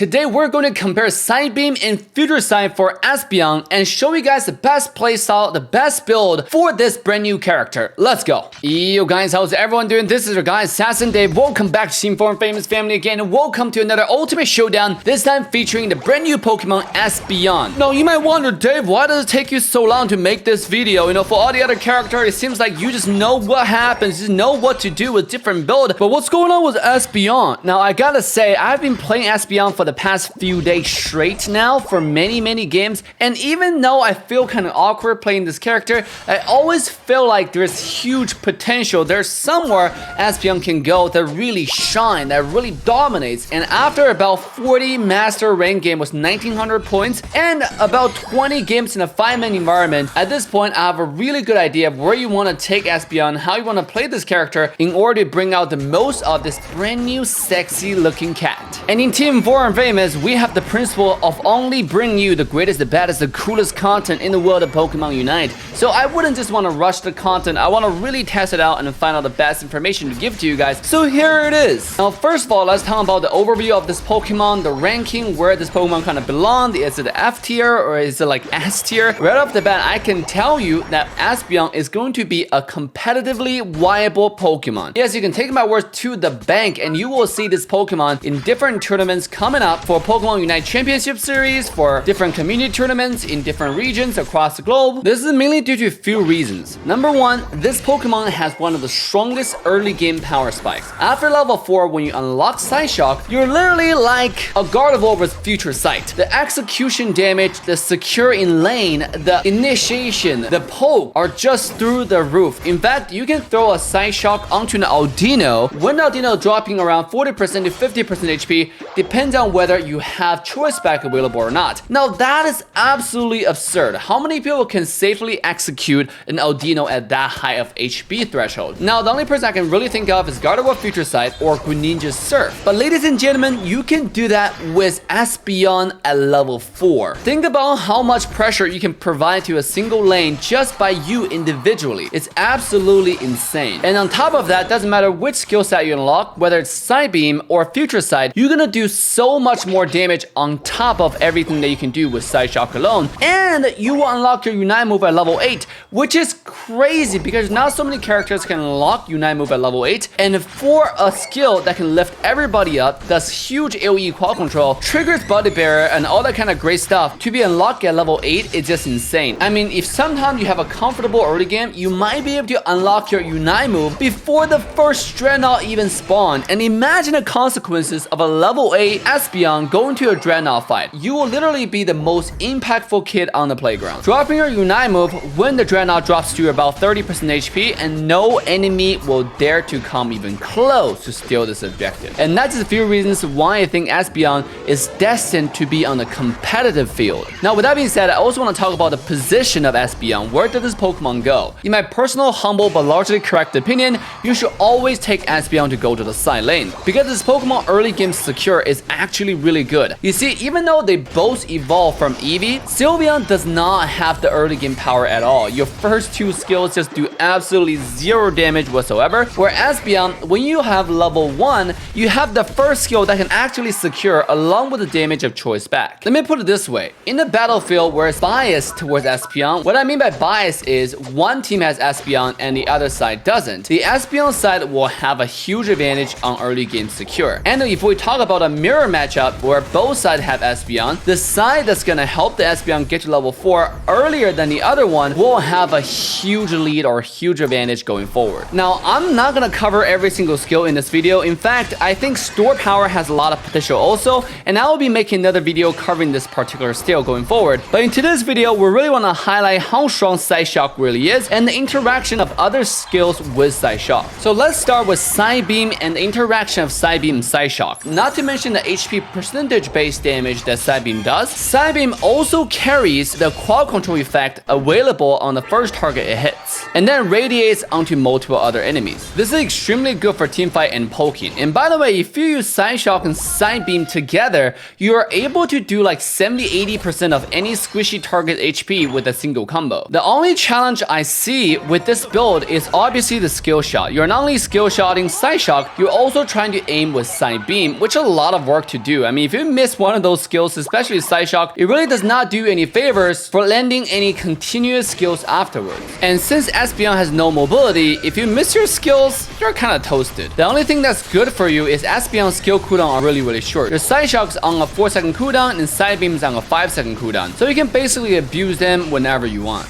Today we're going to compare Psybeam and Future Sight for Espeon and show you guys the best playstyle, the best build for this brand new character. Let's go. Yo guys, how's everyone doing? This is your guy Assassin Dave. Welcome back to Team 4 and Famous Family again, and welcome to another Ultimate Showdown, this time featuring the brand new Pokemon Espeon. Now you might wonder, Dave, why does it take you so long to make this video? You know, for all the other characters, it seems like you just know what happens, you just know what to do with different build. But what's going on with Espeon? Now I gotta say, I've been playing Espeon for the past few days straight now for many games, and even though I feel kind of awkward playing this character, I always feel like there's huge potential. There's somewhere Espeon can go that really shine, that really dominates. And after about 40 master rank game with 1900 points and about 20 games in a 5-man environment, at this point I have a really good idea of where you want to take Espeon, how you want to play this character in order to bring out the most of this brand new sexy looking cat. And in Team 4 and Famous, we have the principle of only bringing you the greatest, the baddest, the coolest content in the world of Pokemon Unite. So I wouldn't just want to rush the content, I want to really test it out and find out the best information to give to you guys. So here it is. Now first of all, let's talk about the overview of this Pokemon, the ranking, where this Pokemon kind of belongs. Is it F tier or is it like S tier? Right off the bat, I can tell you that Espeon is going to be a competitively viable Pokemon. Yes, you can take my words to the bank and you will see this Pokemon in different tournaments coming up for Pokemon Unite Championship Series, for different community tournaments in different regions across the globe. This is mainly due to a few reasons. Number one, this Pokemon has one of the strongest early game power spikes. After level 4, when you unlock Psyshock, you're literally like a Gardevoir with Future Sight. The execution damage, the secure in lane, the initiation, the poke are just through the roof. In fact, you can throw a Psyshock onto an Audino, when the Audino dropping around 40% to 50% HP, depends on whether you have Choice Spec available or not. Now that is absolutely absurd. How many people can safely execute an Audino at that high of HP threshold? Now the only person I can really think of is Gardevoir Future Sight or Greninja Surf. But ladies and gentlemen, you can do that with Espeon at level 4. Think about how much pressure you can provide to a single lane just by you individually. It's absolutely insane. And on top of that, doesn't matter which skill set you unlock, whether it's Psybeam or Future Sight, you're gonna do so much more damage on top of everything that you can do with Psyshock alone. And you will unlock your Unite move at level 8, which is crazy because not so many characters can unlock Unite move at level 8. And for a skill that can lift everybody up, does huge AoE qual control, triggers body barrier, and all that kind of great stuff, to be unlocked at level 8 is just insane. I mean, if sometimes you have a comfortable early game, you might be able to unlock your Unite move before the first Dreadnought even spawned. And imagine the consequences of a level 8 Espeon going to a Dreadnought fight. You will literally be the most impactful kid on the playground. Dropping your Unite move when the Dreadnought drops to about 30% HP, and no enemy will dare to come even close to steal this objective. And that's just a few reasons why I think Espeon is destined to be on the competitive field. Now with that being said, I also want to talk about the position of Espeon. Where did this Pokemon go? In my personal, humble, but largely correct opinion, you should always take Espeon to go to the side lane, because this Pokemon early game secure is actually really good. You see, even though they both evolve from Eevee, Sylveon does not have the early game power at all. Your first two skills just do absolutely zero damage whatsoever, where Espeon, when you have level 1, you have the first skill that can actually secure along with the damage of Choice Spec. Let me put it this way, in the battlefield where it's biased towards Espeon, what I mean by bias is one team has Espeon and the other side doesn't. The Espeon side will have a huge advantage on early game secure. And if we talk about a mirror matchup where both sides have Espeon, the side that's gonna help the Espeon get to level 4 earlier than the other one will have a huge lead or huge advantage going forward. Now, I'm not gonna cover every single skill in this video. In fact, I think Store Power has a lot of potential also, and I will be making another video covering this particular skill going forward. But in today's video, we really wanna highlight how strong Psyshock really is and the interaction of other skills with Psyshock. So let's start with Psybeam and the interaction of Psybeam and Psyshock. Not to mention the HP percentage based damage that Psybeam does, Psybeam also carries the qual control effect available on the first target it hits. and then radiates onto multiple other enemies. This is extremely good for teamfight and poking. And by the way, if you use Psyshock and Psybeam together, you are able to do like 70-80% of any squishy target HP with a single combo. The only challenge I see with this build is obviously the skill shot. You're not only skill shotting Psyshock, you're also trying to aim with Psybeam, which is a lot of work to do. I mean, if you miss one of those skills, especially Psyshock, it really does not do any favors for landing any continuous skills afterwards. And since Espeon has no mobility, if you miss your skills, you're kind of toasted. The only thing that's good for you is Espeon's skill cooldown are really short. Your Psyshock's on a 4-second cooldown and Psybeam's on a 5-second cooldown. So you can basically abuse them whenever you want.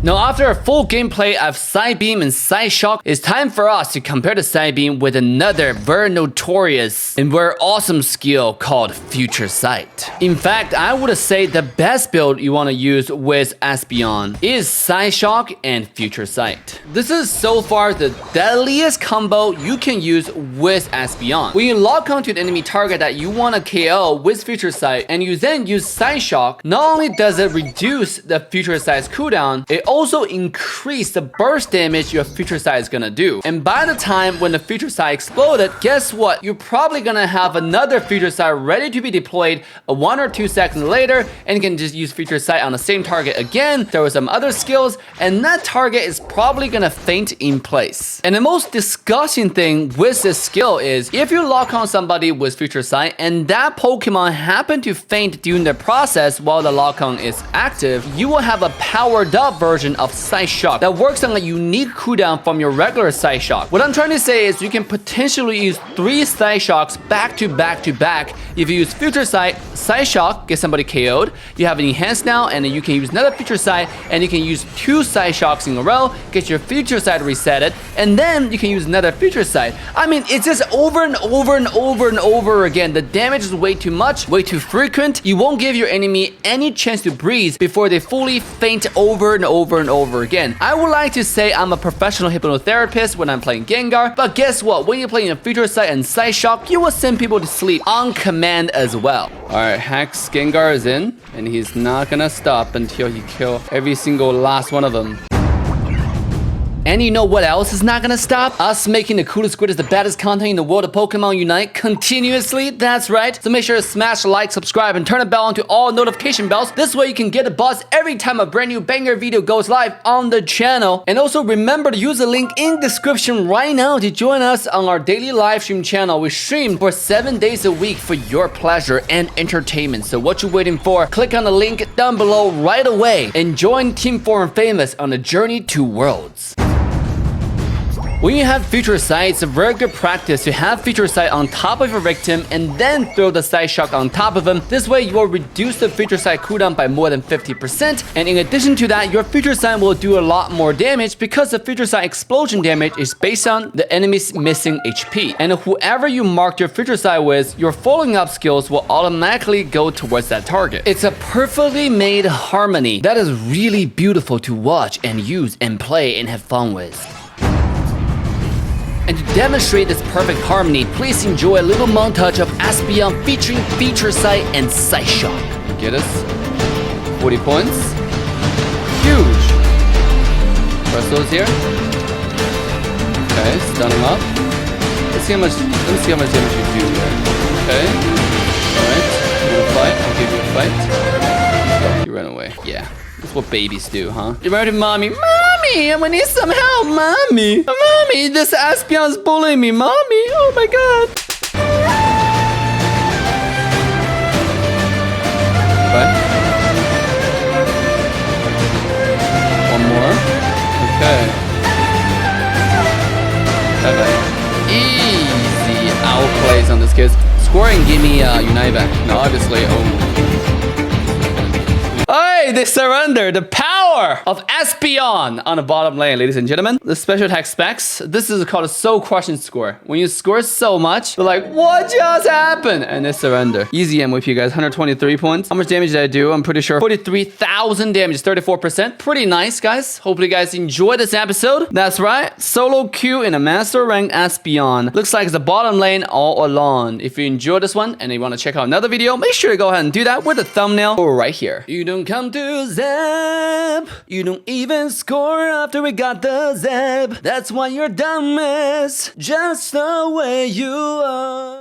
Now, after a full gameplay of Psybeam and Psyshock, it's time for us to compare the Psybeam with another very notorious and very awesome skill called Future Sight. In fact, I would say the best build you want to use with Espeon is Psyshock and Future Sight. This is so far the deadliest combo you can use with Espeon. When you lock onto an enemy target that you want to KO with Future Sight and you then use Psyshock, not only does it reduce the Future Sight's cooldown, it also increase the burst damage your Future Sight is gonna do. And by the time when the Future Sight exploded, guess what? You're probably gonna have another Future Sight ready to be deployed 1 or 2 seconds later, and you can just use Future Sight on the same target again. There were some other skills, and that target is probably gonna faint in place. And the most disgusting thing with this skill is if you lock on somebody with Future Sight and that Pokemon happen to faint during the process while the lock on is active, you will have a powered up version of Psyshock that works on a unique cooldown from your regular Psyshock. What I'm trying to say is you can potentially use 3 Psyshocks back to back to back. If you use Future Sight, Psyshock, get somebody KO'd, you have an enhanced now, and then you can use another Future Sight, and you can use 2 Psyshocks in a row, get your Future Sight resetted, and then you can use another Future Sight. I mean, it's just over and over and over and over again. The damage is way too much, way too frequent. You won't give your enemy any chance to breathe before they fully faint over and over and over again. I would like to say I'm a professional hypnotherapist when I'm playing Gengar, but guess what? When you're playing a Future Sight and Psyshock, you will send people to sleep on command as well. Alright, Hex Gengar is in, and he's not gonna stop until he kills every single last one of them. And you know what else is not gonna stop? Us making the coolest, greatest, the baddest content in the world of Pokemon Unite continuously. That's right. So make sure to smash like, subscribe, and turn the bell on to all notification bells. This way you can get a buzz every time a brand new banger video goes live on the channel. And also remember to use the link in description right now to join us on our daily live stream channel. We stream for 7 days a week for your pleasure and entertainment. So what you waiting for? Click on the link down below right away and join Team 4 and Famous on the journey to worlds. When you have Future Sight, it's a very good practice to have Future Sight on top of your victim and then throw the Psyshock on top of him. This way, you will reduce the Future Sight cooldown by more than 50%. And in addition to that, your Future Sight will do a lot more damage because the Future Sight explosion damage is based on the enemy's missing HP. And whoever you marked your Future Sight with, your following up skills will automatically go towards that target. It's a perfectly made harmony that is really beautiful to watch and use and play and have fun with. And to demonstrate this perfect harmony, please enjoy a little montage of Espeon featuring Future Sight and Psyshock. Get us 40 points. Huge. Press those here. Okay, stun him up. Let's see how much damage you do here. Okay. Alright. You wanna fight? I'll give you a fight. Oh, you ran away. Yeah. That's what babies do, huh? You ready, mommy? Mommy, I need some help, mommy. Mommy, this Espeon's bullying me, mommy. Oh my god. Okay. One more. Okay. Bye-bye. Easy outplays on this kid. Score and give me Unite back. No, obviously. Oh. Hey, they surrender. The power of Espeon on the bottom lane, ladies and gentlemen. The special attack specs. This is called a soul crushing score. When you score so much, they're like, what just happened? And they surrender. Easy MVP, guys. 123 points. How much damage did I do? I'm pretty sure 43,000 damage, 34%. Pretty nice, guys. Hopefully, you guys enjoyed this episode. That's right. Solo queue in a master rank Espeon. Looks like it's the bottom lane all alone. If you enjoyed this one and you want to check out another video, make sure to go ahead and do that with the thumbnail right here. You don't come to to zap. You don't even score after we got the zap. That's why you're dumbass, just the way you are.